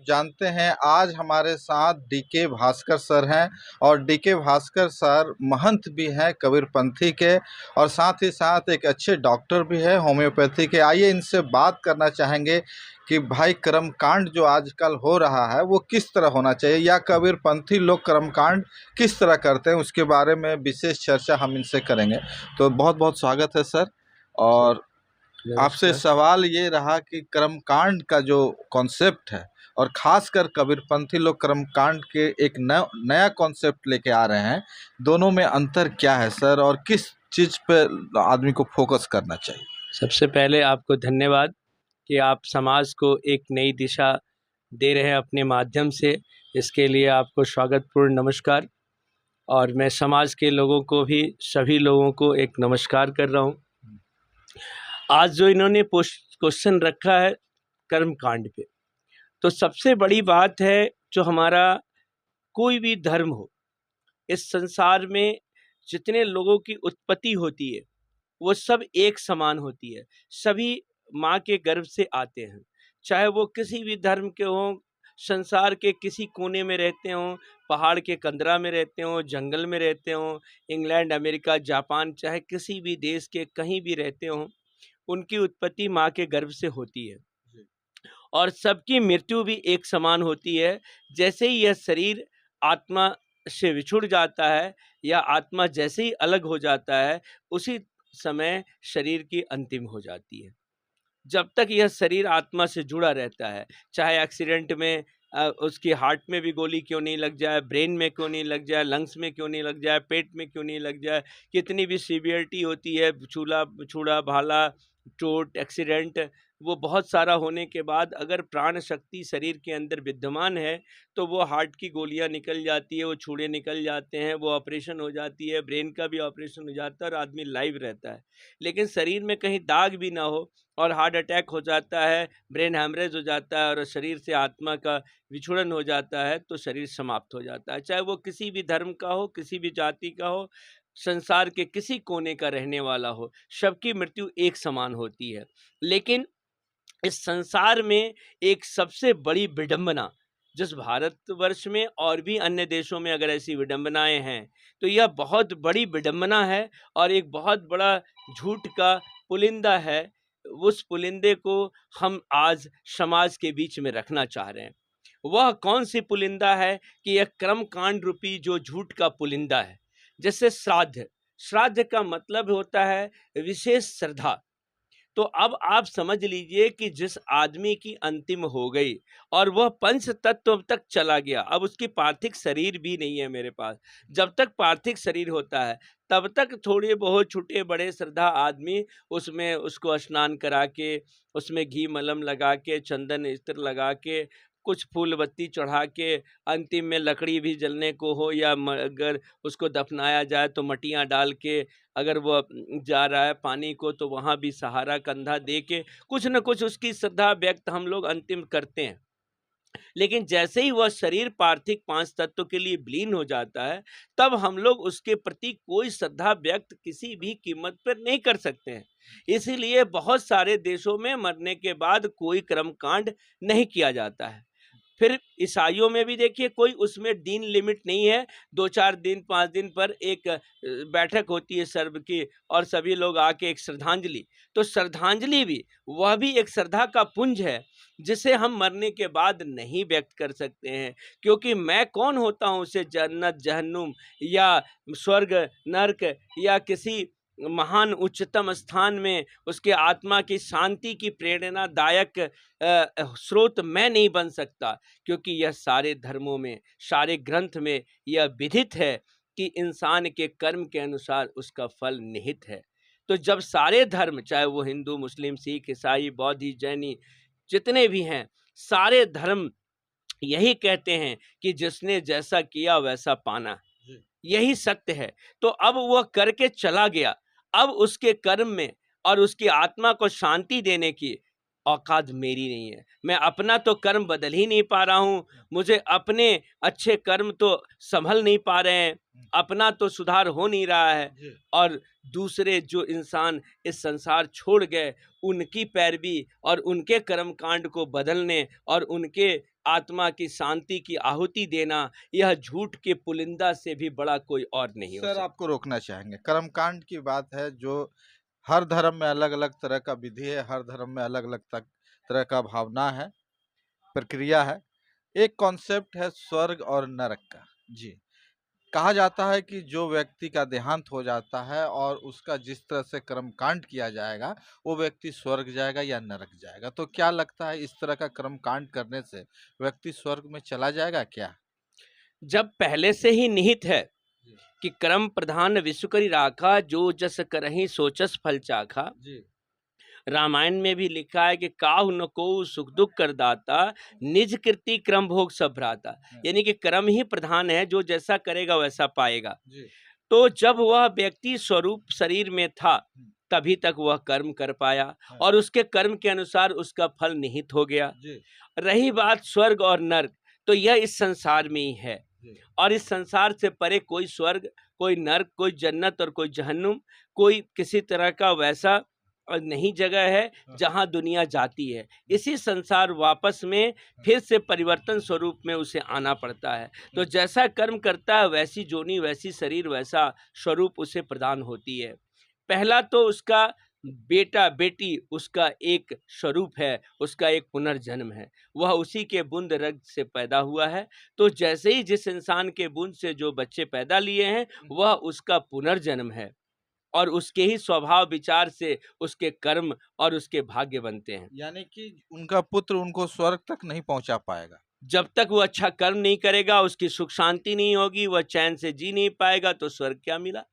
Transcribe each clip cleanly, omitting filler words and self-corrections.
जानते हैं आज हमारे साथ डीके भास्कर सर हैं और डीके भास्कर सर महंत भी हैं कबीरपंथी के और साथ ही साथ एक अच्छे डॉक्टर भी है होम्योपैथी के। आइए इनसे बात करना चाहेंगे कि भाई कर्मकांड जो आजकल हो रहा है वो किस तरह होना चाहिए या कबीरपंथी लोग कर्मकांड किस तरह करते हैं, उसके बारे में विशेष चर्चा हम इनसे करेंगे। तो बहुत बहुत स्वागत है सर। और आपसे सवाल ये रहा कि कर्मकांड का जो कॉन्सेप्ट है और खासकर कबीरपंथी लोग कर्मकांड के एक नया कॉन्सेप्ट लेके आ रहे हैं, दोनों में अंतर क्या है सर और किस चीज़ पे आदमी को फोकस करना चाहिए? सबसे पहले आपको धन्यवाद कि आप समाज को एक नई दिशा दे रहे हैं अपने माध्यम से। इसके लिए आपको स्वागतपूर्ण नमस्कार। और मैं समाज के लोगों को भी, सभी लोगों को एक नमस्कार कर रहा हूँ। आज जो इन्होंने क्वेश्चन रखा है कर्मकांड पे, तो सबसे बड़ी बात है जो हमारा कोई भी धर्म हो, इस संसार में जितने लोगों की उत्पत्ति होती है वो सब एक समान होती है। सभी माँ के गर्भ से आते हैं, चाहे वो किसी भी धर्म के हों, संसार के किसी कोने में रहते हों, पहाड़ के कंदरा में रहते हों, जंगल में रहते हों, इंग्लैंड, अमेरिका, जापान, चाहे किसी भी देश के कहीं भी रहते हों, उनकी उत्पत्ति माँ के गर्भ से होती है और सबकी मृत्यु भी एक समान होती है। जैसे ही यह शरीर आत्मा से विछुड़ जाता है या आत्मा जैसे ही अलग हो जाता है, उसी समय शरीर की अंतिम हो जाती है। जब तक यह शरीर आत्मा से जुड़ा रहता है, चाहे एक्सीडेंट में उसकी हार्ट में भी गोली क्यों नहीं लग जाए, ब्रेन में क्यों नहीं लग जाए, लंग्स में क्यों नहीं लग जाए, पेट में क्यों नहीं लग जाए, कितनी भी सीवियरिटी होती है, छूड़ा भाला, चोट, एक्सीडेंट, वो बहुत सारा होने के बाद अगर प्राण शक्ति शरीर के अंदर विद्यमान है तो वो हार्ट की गोलियां निकल जाती है, वो छूड़े निकल जाते हैं, वो ऑपरेशन हो जाती है, ब्रेन का भी ऑपरेशन हो जाता है और आदमी लाइव रहता है। लेकिन शरीर में कहीं दाग भी ना हो और हार्ट अटैक हो जाता है, ब्रेन हैमरेज हो जाता है और शरीर से आत्मा का विछुड़न हो जाता है, तो शरीर समाप्त हो जाता है। चाहे वो किसी भी धर्म का हो, किसी भी जाति का हो, संसार के किसी कोने का रहने वाला हो, सबकी मृत्यु एक समान होती है। लेकिन इस संसार में एक सबसे बड़ी विडंबना, जिस भारतवर्ष में और भी अन्य देशों में अगर ऐसी विडंबनाएं हैं, तो यह बहुत बड़ी विडंबना है और एक बहुत बड़ा झूठ का पुलिंदा है। उस पुलिंदे को हम आज समाज के बीच में रखना चाह रहे हैं। वह कौन सी पुलिंदा है कि यह कर्मकांड रूपी जो झूठ का पुलिंदा है। जैसे श्राद्ध का मतलब होता है विशेष श्रद्धा। तो अब आप समझ लीजिए कि जिस आदमी की अंतिम हो गई और वह पंच तत्व तक चला गया, अब उसकी पार्थिव शरीर भी नहीं है मेरे पास। जब तक पार्थिव शरीर होता है तब तक थोड़े बहुत छोटे बड़े श्रद्धा आदमी उसमें उसको स्नान करा के, उसमें घी मलम लगा के, चंदन इत्र लगा के, कुछ फूल बत्ती चढ़ा के, अंतिम में लकड़ी भी जलने को हो या अगर उसको दफनाया जाए तो मटियाँ डाल के, अगर वो जा रहा है पानी को तो वहाँ भी सहारा कंधा दे के कुछ न कुछ उसकी श्रद्धा व्यक्त हम लोग अंतिम करते हैं। लेकिन जैसे ही वह शरीर पार्थिव पांच तत्व के लिए विलीन हो जाता है, तब हम लोग उसके प्रति कोई श्रद्धा व्यक्त किसी भी कीमत पर नहीं कर सकते हैं। इसीलिए बहुत सारे देशों में मरने के बाद कोई कर्मकांड नहीं किया जाता है। फिर ईसाइयों में भी देखिए कोई उसमें दिन लिमिट नहीं है। 2-4 दिन 5 दिन पर एक बैठक होती है सर्व की और सभी लोग आके एक श्रद्धांजलि, तो श्रद्धांजलि भी वह भी एक श्रद्धा का पुंज है जिसे हम मरने के बाद नहीं व्यक्त कर सकते हैं। क्योंकि मैं कौन होता हूँ उसे जन्नत जहन्नुम या स्वर्ग नर्क या किसी महान उच्चतम स्थान में उसके आत्मा की शांति की प्रेरणादायक स्रोत मैं नहीं बन सकता। क्योंकि यह सारे धर्मों में, सारे ग्रंथ में यह विधित है कि इंसान के कर्म के अनुसार उसका फल निहित है। तो जब सारे धर्म, चाहे वो हिंदू, मुस्लिम, सिख, ईसाई, बौद्धी, जैनी, जितने भी हैं, सारे धर्म यही कहते हैं कि जिसने जैसा किया वैसा पाना, यही सत्य है। तो अब वह करके चला गया, अब उसके कर्म में और उसकी आत्मा को शांति देने की औकात मेरी नहीं है। मैं अपना तो कर्म बदल ही नहीं पा रहा हूँ, मुझे अपने अच्छे कर्म तो संभल नहीं पा रहे हैं, अपना तो सुधार हो नहीं रहा है, और दूसरे जो इंसान इस संसार छोड़ गए उनकी पैरवी और उनके कर्म कांड को बदलने और उनके आत्मा की शांति की आहुति देना, यह झूठ के पुलिंदा से भी बड़ा कोई और नहीं हो सर सकता। आपको रोकना चाहेंगे, कर्मकांड की बात है जो हर धर्म में अलग अलग तरह का विधि है, हर धर्म में अलग अलग तरह का भावना है, प्रक्रिया है। एक कॉन्सेप्ट है स्वर्ग और नरक का। जी, कहा जाता है कि जो व्यक्ति का देहांत हो जाता है और उसका जिस तरह से कर्मकांड किया जाएगा, वो व्यक्ति स्वर्ग जाएगा या नरक जाएगा। तो क्या लगता है इस तरह का कर्मकांड करने से व्यक्ति स्वर्ग में चला जाएगा क्या? जब पहले से ही निहित है कि कर्म प्रधान विश्व करी राखा, जो जस करहि सोचस फल चाखा। जी। रामायण में भी लिखा है कि काहु न को सुख दुख कर दाता, निज कृति क्रम भोग सब भ्राता। यानी कि कर्म ही प्रधान है, जो जैसा करेगा वैसा पाएगा। जी। तो जब वह व्यक्ति स्वरूप शरीर में था, तभी तक वह कर्म कर पाया और उसके कर्म के अनुसार उसका फल निहित हो गया। जी। रही बात स्वर्ग और नर्क, तो यह इस संसार में ही है और इस संसार से परे कोई स्वर्ग, कोई नर्क, कोई जन्नत और कोई जहन्नुम, कोई किसी तरह का वैसा नहीं जगह है जहां दुनिया जाती है। इसी संसार वापस में फिर से परिवर्तन स्वरूप में उसे आना पड़ता है। तो जैसा कर्म करता है वैसी जोनी, वैसी शरीर, वैसा स्वरूप उसे प्रदान होती है। पहला तो उसका बेटा बेटी उसका एक स्वरूप है, उसका एक पुनर्जन्म है, वह उसी के बूंद रक्त से पैदा हुआ है। तो जैसे ही जिस इंसान के बूंद से जो बच्चे पैदा लिए हैं, वह उसका पुनर्जन्म है और उसके ही स्वभाव विचार से उसके कर्म और उसके भाग्य बनते हैं। यानी कि उनका पुत्र उनको स्वर्ग तक नहीं पहुंचा पाएगा। जब तक वो अच्छा कर्म नहीं करेगा, उसकी सुख शांति नहीं होगी, वह चैन से जी नहीं पाएगा, तो स्वर्ग क्या मिला?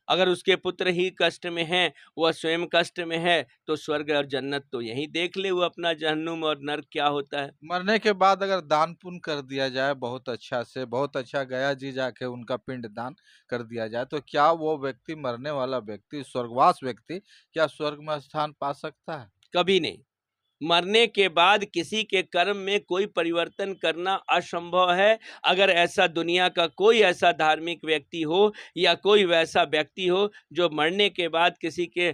अगर उसके पुत्र ही कष्ट में हैं, वह स्वयं कष्ट में है, तो स्वर्ग और जन्नत तो यहीं देख ले, वो अपना जहन्नुम और नर्क क्या होता है। मरने के बाद अगर दान पुण्य कर दिया जाए बहुत अच्छा से, बहुत अच्छा गया जी जाके उनका पिंड दान कर दिया जाए, तो क्या वो व्यक्ति, मरने वाला व्यक्ति, स्वर्गवास व्यक्ति, क्या स्वर्ग में स्थान पा सकता है? कभी नहीं। मरने के बाद किसी के कर्म में कोई परिवर्तन करना असंभव है। अगर ऐसा दुनिया का कोई ऐसा धार्मिक व्यक्ति हो या कोई वैसा व्यक्ति हो जो मरने के बाद किसी के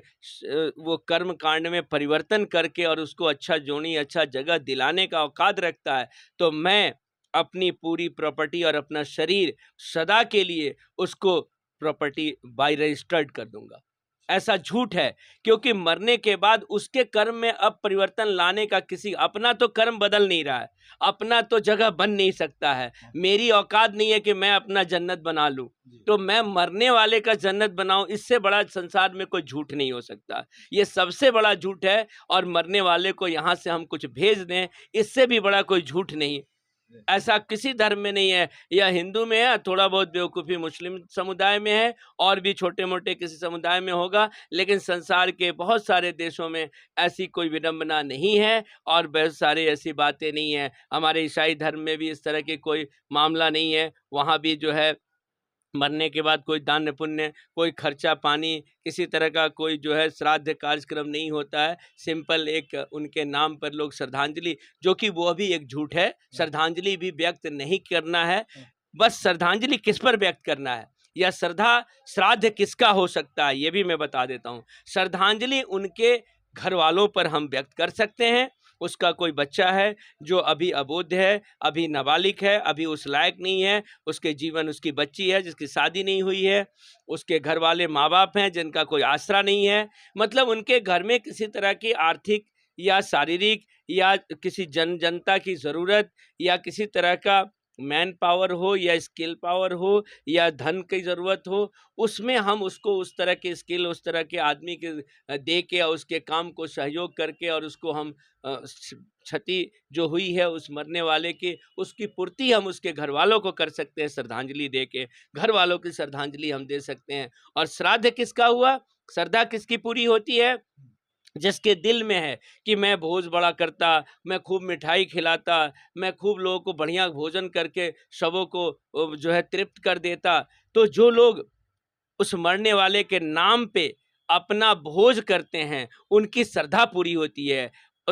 वो कर्म कांड में परिवर्तन करके और उसको अच्छा जोनी, अच्छा जगह दिलाने का औकात रखता है, तो मैं अपनी पूरी प्रॉपर्टी और अपना शरीर सदा के लिए उसको प्रॉपर्टी बाय रजिस्टर्ड कर दूंगा। ऐसा झूठ है, क्योंकि मरने के बाद उसके कर्म में अब परिवर्तन लाने का किसी, अपना तो कर्म बदल नहीं रहा है, अपना तो जगह बन नहीं सकता है। मेरी औकात नहीं है कि मैं अपना जन्नत बना लूं, तो मैं मरने वाले का जन्नत बनाऊं, इससे बड़ा संसार में कोई झूठ नहीं हो सकता। ये सबसे बड़ा झूठ है। और मरने वाले को यहाँ से हम कुछ भेज दें, इससे भी बड़ा कोई झूठ नहीं। ऐसा किसी धर्म में नहीं है। यह हिंदू में है, थोड़ा बहुत बेवकूफ़ी मुस्लिम समुदाय में है और भी छोटे मोटे किसी समुदाय में होगा, लेकिन संसार के बहुत सारे देशों में ऐसी कोई विडंबना नहीं है और बहुत सारी ऐसी बातें नहीं है। हमारे ईसाई धर्म में भी इस तरह की कोई मामला नहीं है। वहाँ भी जो है मरने के बाद कोई दान पुण्य, कोई खर्चा पानी, किसी तरह का कोई जो है श्राद्ध कार्यक्रम नहीं होता है। सिंपल एक उनके नाम पर लोग श्रद्धांजलि, जो कि वो भी एक झूठ है, श्रद्धांजलि भी व्यक्त नहीं करना है। बस श्रद्धांजलि किस पर व्यक्त करना है या श्रद्धा श्राद्ध किसका हो सकता है, ये भी मैं बता देता हूँ। श्रद्धांजलि उनके घर वालों पर हम व्यक्त कर सकते हैं। उसका कोई बच्चा है जो अभी अबोध है, अभी नाबालिग है, अभी उस लायक नहीं है, उसके जीवन, उसकी बच्ची है जिसकी शादी नहीं हुई है, उसके घर वाले माँ बाप हैं जिनका कोई आसरा नहीं है, मतलब उनके घर में किसी तरह की आर्थिक या शारीरिक या किसी जनता की ज़रूरत या किसी तरह का मैन पावर हो या स्किल पावर हो या धन की ज़रूरत हो, उसमें हम उसको उस तरह के स्किल, उस तरह के आदमी के दे के और उसके काम को सहयोग करके और उसको हम क्षति जो हुई है उस मरने वाले की, उसकी पूर्ति हम उसके घर वालों को कर सकते हैं श्रद्धांजलि दे के। घर वालों की श्रद्धांजलि हम दे सकते हैं। और श्राद्ध किसका हुआ, श्रद्धा किसकी पूरी होती है? जिसके दिल में है कि मैं भोज बड़ा करता, मैं खूब मिठाई खिलाता, मैं खूब लोगों को बढ़िया भोजन करके सबों को जो है तृप्त कर देता। तो जो लोग उस मरने वाले के नाम पे अपना भोज करते हैं, उनकी श्रद्धा पूरी होती है।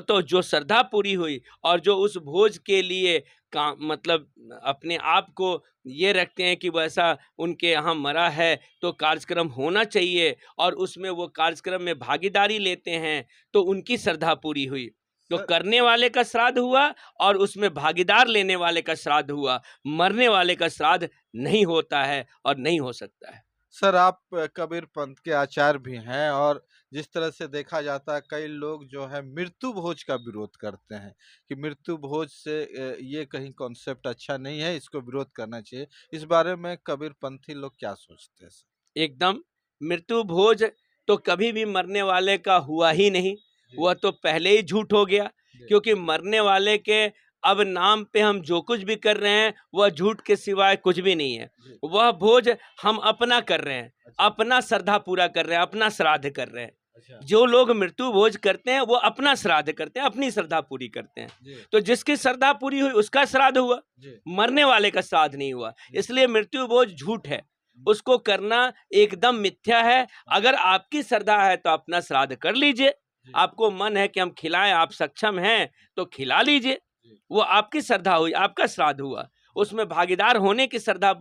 तो जो श्रद्धा पूरी हुई और जो उस भोज के लिए का मतलब अपने आप को ये रखते हैं कि वैसा उनके यहाँ मरा है तो कार्यक्रम होना चाहिए और उसमें वो कार्यक्रम में भागीदारी लेते हैं, तो उनकी श्रद्धा पूरी हुई। तो सर करने वाले का श्राद्ध हुआ और उसमें भागीदार लेने वाले का श्राद्ध हुआ। मरने वाले का श्राद्ध नहीं होता है और नहीं हो सकता है। सर आप कबीर पंथ के आचार्य भी हैं, और जिस तरह से देखा जाता है कई लोग जो है मृत्यु भोज का विरोध करते हैं कि मृत्यु भोज से ये कहीं कॉन्सेप्ट अच्छा नहीं है, इसको विरोध करना चाहिए। इस बारे में कबीर पंथी लोग क्या सोचते हैं सर? एकदम, मृत्यु भोज तो कभी भी मरने वाले का हुआ ही नहीं, जी वह तो पहले ही झूठ हो गया। जी क्योंकि मरने वाले के अब नाम पे हम जो कुछ भी कर रहे हैं वह झूठ के सिवाय कुछ भी नहीं है। जी। वह भोज हम अपना कर रहे हैं, अच्छा अपना श्रद्धा पूरा कर रहे हैं, अपना श्राद्ध कर रहे हैं। अच्छा। जो लोग मृत्यु भोज करते हैं वो अपना श्राद्ध करते हैं, अपनी श्रद्धा पूरी करते हैं। जी तो जिसकी श्रद्धा पूरी हुई उसका श्राद्ध हुआ, जी मरने वाले का श्राद्ध नहीं हुआ। जी। इसलिए मृत्यु भोज झूठ है, उसको करना एकदम मिथ्या है। अगर आपकी श्रद्धा है तो अपना श्राद्ध कर लीजिए, जी आपको मन है कि हम खिलाएं, आप सक्षम हैं तो खिला लीजिए, जी वो आपकी श्रद्धा हुई, आपका श्राद्ध हुआ। उसमें भागीदार होने की श्रद्धा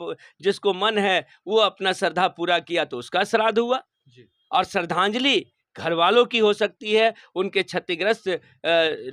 जिसको मन है वो अपना श्रद्धा पूरा किया तो उसका श्राद्ध हुआ। जी और श्रद्धांजलि घर वालों की हो सकती है, उनके क्षतिग्रस्त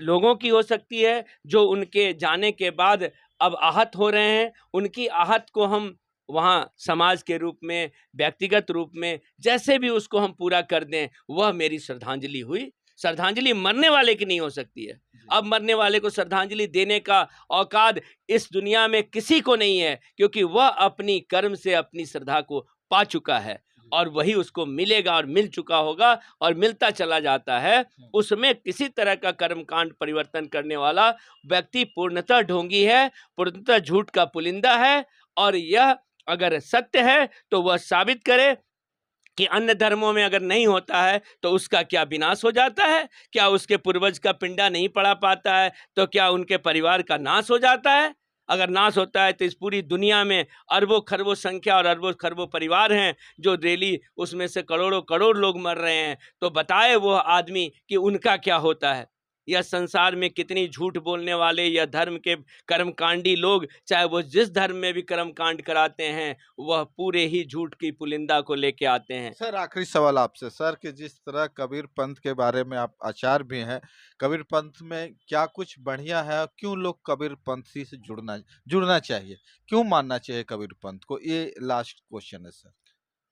लोगों की हो सकती है जो उनके जाने के बाद अब आहत हो रहे हैं। उनकी आहत को हम वहाँ समाज के रूप में, व्यक्तिगत रूप में जैसे भी उसको हम पूरा कर दें, वह मेरी श्रद्धांजलि हुई। श्रद्धांजलि मरने वाले की नहीं हो सकती है। अब मरने वाले को श्रद्धांजलि देने का औकात इस दुनिया में किसी को नहीं है, क्योंकि वह अपनी कर्म से अपनी श्रद्धा को पा चुका है और वही उसको मिलेगा और मिल चुका होगा और मिलता चला जाता है। उसमें किसी तरह का कर्मकांड परिवर्तन करने वाला व्यक्ति पूर्णतः ढोंगी है, पूर्णतः झूठ का पुलिंदा है। और यह अगर सत्य है तो वह साबित करे कि अन्य धर्मों में अगर नहीं होता है तो उसका क्या विनाश हो जाता है? क्या उसके पूर्वज का पिंडा नहीं पड़ा पाता है तो क्या उनके परिवार का नाश हो जाता है? अगर नाश होता है तो इस पूरी दुनिया में अरबों खरबों संख्या और अरबों खरबों परिवार हैं जो डेली उसमें से करोड़ों करोड़ लोग मर रहे हैं। तो बताए वो आदमी कि उनका क्या होता है। यह संसार में कितनी झूठ बोलने वाले या धर्म के कर्मकांडी लोग, चाहे वो जिस धर्म में भी कर्मकांड कराते हैं, वह पूरे ही झूठ की पुलिंदा को लेके आते हैं। सर आखिरी सवाल आपसे सर, कि जिस तरह कबीर पंथ के बारे में आप आचार्य भी हैं, कबीर पंथ में क्या कुछ बढ़िया है? और क्यों लोग कबीर पंथी से जुड़ना जुड़ना चाहिए, क्यों मानना चाहिए कबीर पंथ को? ये लास्ट क्वेश्चन है सर।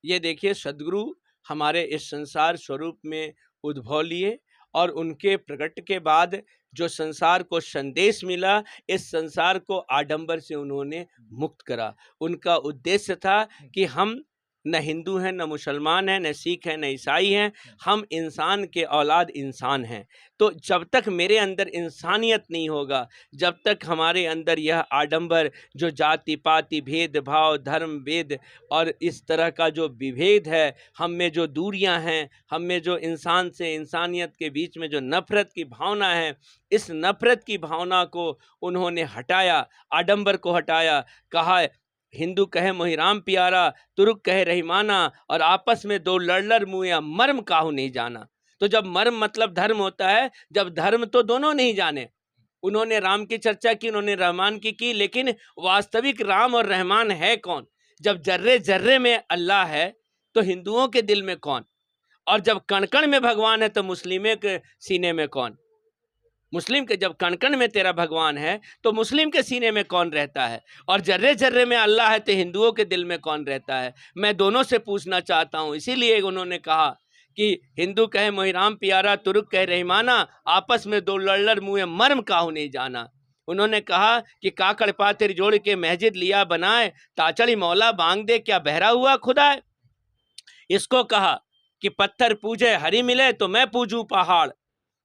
ये देखिए, सदगुरु हमारे इस संसार स्वरूप में उद्भव लिए और उनके प्रकट के बाद जो संसार को संदेश मिला, इस संसार को आडंबर से उन्होंने मुक्त करा। उनका उद्देश्य था कि हम न हिंदू हैं, न मुसलमान हैं, न सिख हैं, न ईसाई हैं, हम इंसान के औलाद इंसान हैं। तो जब तक मेरे अंदर इंसानियत नहीं होगा, जब तक हमारे अंदर यह आडंबर जो जाति पाति भेदभाव धर्म वेद और इस तरह का जो विभेद है, हम में जो दूरियां हैं, हम में जो इंसान से इंसानियत के बीच में जो नफरत की भावना है, इस नफरत की भावना को उन्होंने हटाया, आडंबर को हटाया। कहा हिंदू कहे मोहि राम प्यारा, तुर्क कहे रहीमाना, और आपस में दो लड़ मुया, मर्म काहू नहीं जाना। तो जब मर्म मतलब धर्म होता है, जब धर्म तो दोनों नहीं जाने। उन्होंने राम की चर्चा की, उन्होंने रहमान की, लेकिन वास्तविक राम और रहमान है कौन? जब जर्रे जर्रे में अल्लाह है तो हिंदुओं के दिल में कौन? और जब कण कण में भगवान है तो मुस्लिमों के सीने में कौन? मुस्लिम के जब कण कण में तेरा भगवान है तो मुस्लिम के सीने में कौन रहता है? और जर्रे जर्रे में अल्लाह है तो हिंदुओं के दिल में कौन रहता है? मैं दोनों से पूछना चाहता हूँ। इसीलिए उन्होंने कहा कि हिंदू कहे मोहि राम प्यारा, तुर्क कहे रहीमाना, आपस में दो लड़ मुँह मर्म काहू नहीं जाना। उन्होंने कहा कि काकड़ पातिर जोड़ के मस्जिद लिया बनाए, ताचड़ी मौला बांग दे क्या बहरा हुआ खुदा है। इसको कहा कि पत्थर पूजे हरी मिले तो मैं पूजूं पहाड़।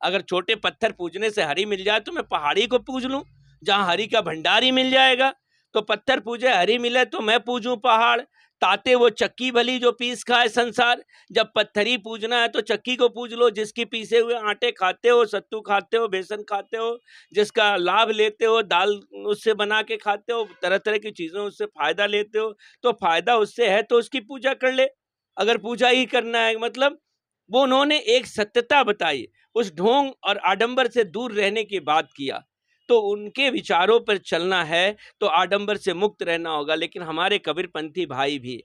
अगर छोटे पत्थर पूजने से हरी मिल जाए तो मैं पहाड़ी को पूज लूं, जहां हरी का भंडार ही मिल जाएगा। तो पत्थर पूजे हरी मिले तो मैं पूजूं पहाड़। ताते वो चक्की भली जो पीस खाए संसार। जब पत्थरी पूजना है तो चक्की को पूज लो, जिसकी पीसे हुए आटे खाते हो, सत्तू खाते हो, बेसन खाते हो, जिसका लाभ लेते हो, दाल उससे बना के खाते हो, तरह तरह की चीज़ों उससे फायदा लेते हो। तो फायदा उससे है तो उसकी पूजा कर ले, अगर पूजा ही करना है। मतलब वो उन्होंने एक सत्यता बताई, उस ढोंग और आडंबर से दूर रहने की बात किया। तो उनके विचारों पर चलना है तो आडंबर से मुक्त रहना होगा। लेकिन हमारे कबीरपंथी भाई भी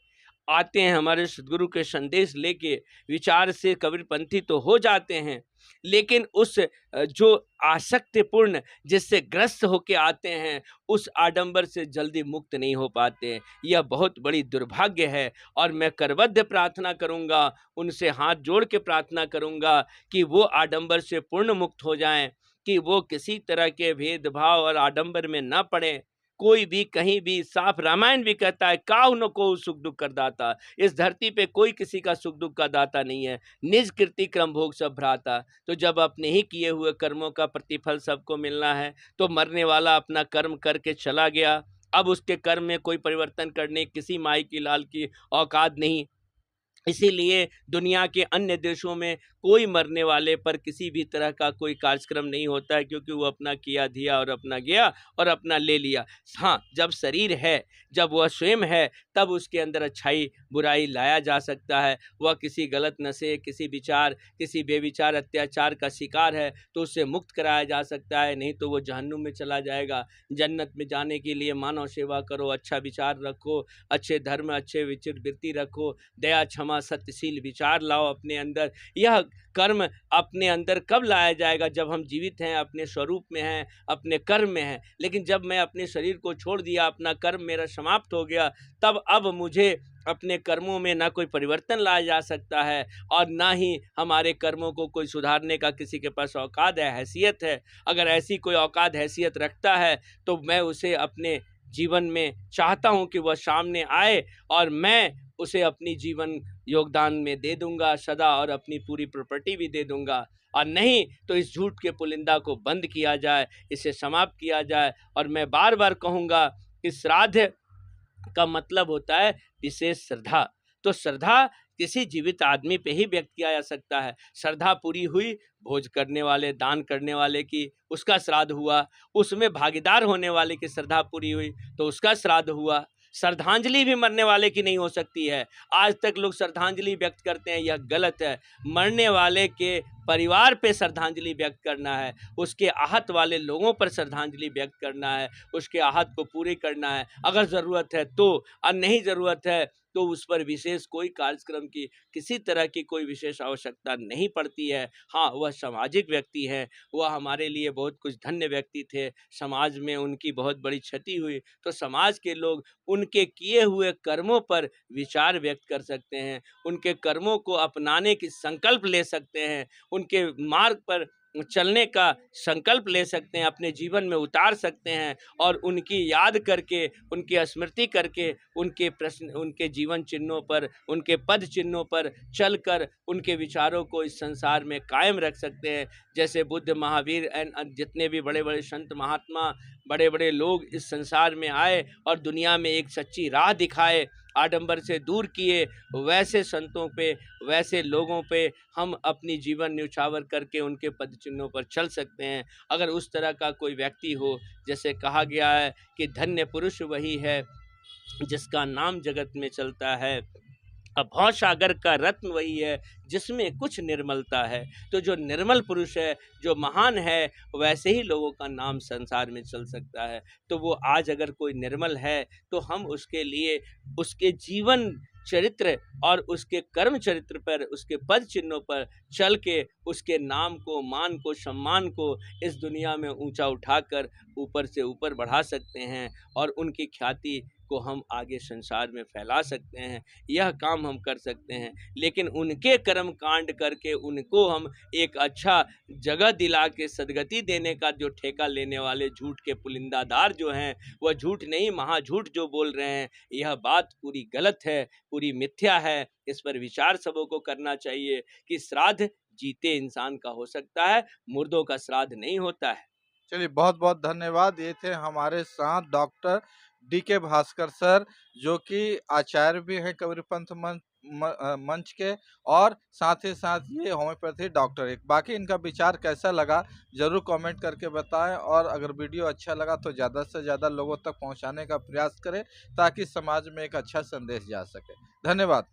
आते हैं हमारे सद्गुरु के संदेश लेके, विचार से कबीरपंथी तो हो जाते हैं, लेकिन उस जो आसक्तिपूर्ण जिससे ग्रस्त होके आते हैं, उस आडंबर से जल्दी मुक्त नहीं हो पाते हैं। यह बहुत बड़ी दुर्भाग्य है और मैं करबद्ध प्रार्थना करूँगा, उनसे हाथ जोड़ के प्रार्थना करूँगा कि वो आडंबर से पूर्ण मुक्त हो जाएँ, कि वो किसी तरह के भेदभाव और आडंबर में ना पड़ें। कोई भी कहीं भी, साफ रामायण भी कहता है, काहु न कोउ सुख दुख कर दाता। इस धरती पे कोई किसी का सुख दुख का दाता नहीं है। निज कीर्ति क्रम भोग सब भ्राता। तो जब अपने ही किए हुए कर्मों का प्रतिफल सबको मिलना है, तो मरने वाला अपना कर्म करके चला गया। अब उसके कर्म में कोई परिवर्तन करने किसी माई की लाल की औकात नहीं। इसीलिए दुनिया के अन्य देशों में कोई मरने वाले पर किसी भी तरह का कोई कार्यक्रम नहीं होता है, क्योंकि वो अपना किया दिया और अपना गया और अपना ले लिया। हाँ, जब शरीर है, जब वह स्वयं है, तब उसके अंदर अच्छाई बुराई लाया जा सकता है। वह किसी गलत नशे, किसी विचार, किसी बेविचार अत्याचार का शिकार है तो उससे मुक्त कराया जा सकता है, नहीं तो वो जहन्नुम में चला जाएगा। जन्नत में जाने के लिए मानव सेवा करो, अच्छा विचार रखो, अच्छे धर्म, अच्छे विचार वृत्ति रखो, दया क्षमा सत्यशील विचार लाओ अपने अंदर। यह कर्म अपने अंदर कब लाया जाएगा? जब हम जीवित हैं, अपने स्वरूप में हैं, अपने कर्म में हैं। लेकिन जब मैं अपने शरीर को छोड़ दिया, अपना कर्म मेरा समाप्त हो गया, तब अब मुझे अपने कर्मों में ना कोई परिवर्तन लाया जा सकता है और ना ही हमारे कर्मों को कोई सुधारने का किसी के पास औकात है, हैसियत है। अगर ऐसी कोई औकात हैसियत रखता है तो मैं उसे अपने जीवन में चाहता हूँ कि वह सामने आए और मैं उसे अपनी जीवन योगदान में दे दूंगा सदा, और अपनी पूरी प्रॉपर्टी भी दे दूंगा। और नहीं तो इस झूठ के पुलिंदा को बंद किया जाए, इसे समाप्त किया जाए। और मैं बार बार कहूँगा कि श्राद्ध का मतलब होता है विशेष श्रद्धा। तो श्रद्धा किसी जीवित आदमी पे ही व्यक्त किया जा सकता है। श्रद्धा पूरी हुई, भोज करने वाले, दान करने वाले की, उसका श्राद्ध हुआ। उसमें भागीदार होने वाले की श्रद्धा पूरी हुई तो उसका श्राद्ध हुआ। श्रद्धांजलि भी मरने वाले की नहीं हो सकती है। आज तक लोग श्रद्धांजलि व्यक्त करते हैं, यह गलत है। मरने वाले के परिवार पे श्रद्धांजलि व्यक्त करना है, उसके आहत वाले लोगों पर श्रद्धांजलि व्यक्त करना है, उसके आहत को पूरे करना है अगर ज़रूरत है तो, और नहीं ज़रूरत है तो उस पर विशेष कोई कार्यक्रम की, किसी तरह की कोई विशेष आवश्यकता नहीं पड़ती है। हाँ, वह सामाजिक व्यक्ति हैं, वह हमारे लिए बहुत कुछ धन्य व्यक्ति थे। समाज में उनकी बहुत बड़ी क्षति हुई तो समाज के लोग उनके किए हुए कर्मों पर विचार व्यक्त कर सकते हैं, उनके कर्मों को अपनाने की संकल्प ले सकते हैं, उनके मार्ग पर चलने का संकल्प ले सकते हैं, अपने जीवन में उतार सकते हैं और उनकी याद करके, उनकी स्मृति करके, उनके प्रश्न, उनके जीवन चिन्हों पर, उनके पद चिन्हों पर चलकर उनके विचारों को इस संसार में कायम रख सकते हैं। जैसे बुद्ध, महावीर एंड जितने भी बड़े बड़े संत महात्मा, बड़े बड़े लोग इस संसार में आए और दुनिया में एक सच्ची राह दिखाए, आडंबर से दूर किए, वैसे संतों पे, वैसे लोगों पे हम अपनी जीवन न्यौछावर करके उनके पद चिन्हों पर चल सकते हैं। अगर उस तरह का कोई व्यक्ति हो, जैसे कहा गया है कि धन्य पुरुष वही है जिसका नाम जगत में चलता है, अभौ सागर का रत्न वही है जिसमें कुछ निर्मलता है। तो जो निर्मल पुरुष है, जो महान है, वैसे ही लोगों का नाम संसार में चल सकता है। तो वो आज अगर कोई निर्मल है तो हम उसके लिए उसके जीवन चरित्र और उसके कर्म चरित्र पर, उसके पद चिन्हों पर चल के उसके नाम को, मान को, सम्मान को इस दुनिया में ऊंचा उठाकर ऊपर से ऊपर बढ़ा सकते हैं और उनकी ख्याति को हम आगे संसार में फैला सकते हैं। यह काम हम कर सकते हैं। लेकिन उनके कर्म कांड करके उनको हम एक अच्छा जगह दिला के सदगति देने का जो ठेका लेने वाले झूठ के पुलिंदादार जो हैं, वह झूठ नहीं महाझूठ जो बोल रहे हैं, यह बात पूरी गलत है, पूरी मिथ्या है। इस पर विचार सबों को करना चाहिए कि श्राद्ध जीते इंसान का हो सकता है, मुर्दों का श्राद्ध नहीं होता है। चलिए, बहुत बहुत धन्यवाद। ये थे हमारे साथ डॉक्टर डीके भास्कर सर, जो कि आचार्य भी हैं कबीरपंथ मंच के, और साथ ही साथ ये होम्योपैथी डॉक्टर। एक बाकी इनका विचार कैसा लगा जरूर कमेंट करके बताएं, और अगर वीडियो अच्छा लगा तो ज़्यादा से ज़्यादा लोगों तक पहुंचाने का प्रयास करें ताकि समाज में एक अच्छा संदेश जा सके। धन्यवाद।